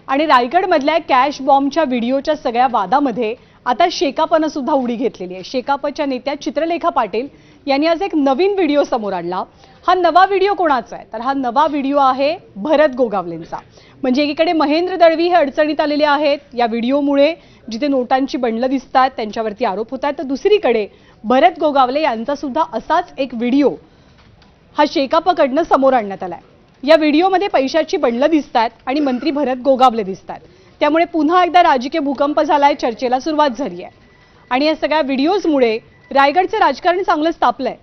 आणि रायगडमधल्या कॅश बॉम्बच्या व्हिडिओच्या सगळ्या वादामध्ये आता शेकापनं सुद्धा उडी घेतलेली आहे। शेकापच्या नेत्या चित्रलेखा पाटील यांनी आज एक नवीन व्हिडिओ समोर आणला। हा नवा व्हिडिओ कोणाचा आहे तर हा नवा व्हिडिओ आहे भरत गोगावलेंचा। म्हणजे एकीकडे महेंद्र दळवी हे अडचणीत आलेले आहेत या व्हिडिओमुळे, जिथे नोटांची बंडलं दिसतात त्यांच्यावरती आरोप होतात, तर दुसरीकडे भरत गोगावले यांचा सुद्धा असाच एक व्हिडिओ हा शेकापकडनं समोर आणण्यात आलाय। या व्हिडिओमध्ये पैशाची बंडलं दिसतात आणि मंत्री भरत गोगावले दिसतात। त्यामुळे पुन्हा एकदा राजकीय भूकंप झालाय, चर्चेला सुरुवात झाली आहे। आणि या सगळ्या व्हिडिओजमुळे रायगडचं राजकारण चांगलंच तापलंय।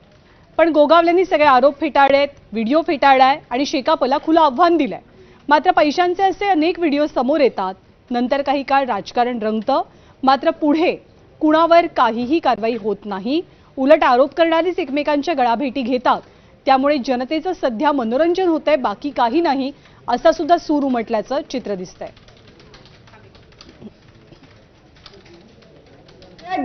पण गोगावलेंनी सगळे आरोप फेटाळलेत, व्हिडिओ फेटाळलाय आणि शेकापला खुलं आव्हान दिलंय। मात्र पैशांचे असे अनेक व्हिडिओ समोर येतात, नंतर काही काळ राजकारण रंगतं, मात्र पुढे कुणावर काहीही कारवाई होत नाही। उलट आरोप करणारीच एकमेकांच्या गळाभेटी घेतात। त्यामुळे जनतेचं सध्या मनोरंजन होतंय, बाकी काही नाही, असा सुद्धा सूर उमटल्याचं चित्र दिसतंय।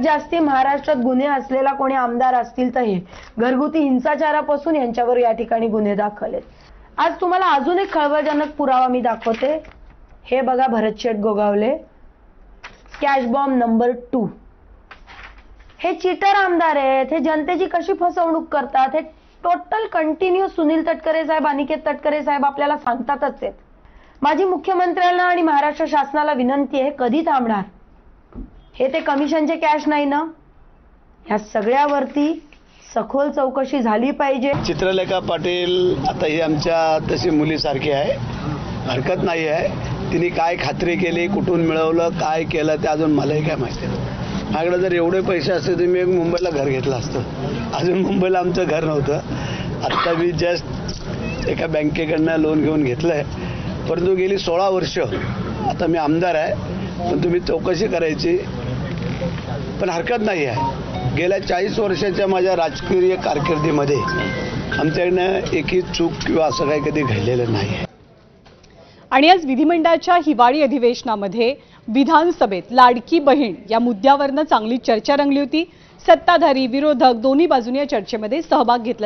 जास्ती महाराष्ट्रात गुन्हे असलेला कोणी आमदार असतील तर हे घरगुती हिंसाचारापासून यांच्यावर या ठिकाणी गुन्हे दाखल आहेत। आज तुम्हाला अजून एक खळबळजनक पुरावा मी दाखवते। हे बघा, Bharat Gogawale, cash bomb number 2। हे चीटर आमदार आहेत, हे जनतेची कशी फसवणूक करतात हे टोटल कंटिन्यू सुनील तटकरे साहेब, अनिकेत तटकरे साहेब आपल्याला सांगतातच आहेत। माझी मुख्यमंत्र्यांना आणि महाराष्ट्र शासनाला विनंती आहे, कधी थांबणार? हे ते कमिशनचे कॅश नाही ना? ह्या सगळ्यावरती सखोल चौकशी झाली पाहिजे। चित्रलेखा पाटील आता ही आमच्या तशी मुलीसारखी आहे, हरकत नाही आहे। तिने काय खात्री केली, कुठून मिळवलं, काय केलं ते अजून मलाही काय माहिती नाही। माझ्याकडे जर एवढे पैसे असते तर मी एक मुंबईला घर घेतलं असतं। अजून मुंबईला आमचं घर नव्हतं। आत्ता मी जस्ट एका बँकेकडनं लोन घेऊन घेतलं आहे। परंतु गेली 16 वर्ष आता मी आमदार आहे, पण तुम्ही चौकशी करायची, पण हरकत नाही आहे। गेल्या 40 वर्षाच्या माझ्या राजकीय कारकिर्दीमध्ये आमच्याकडनं एकही चूक किंवा असं काही कधी घडलेलं नाही। आणि आज विधिमंडळाच्या हिवाळी अधिवेशनामध्ये विधानसभेत लाडकी बहीण या मुद्द्यावरनं चांगली चर्चा रंगली होती। सत्ताधारी विरोधक दोन्ही बाजूने या चर्चेमध्ये सहभाग घेतल्याचं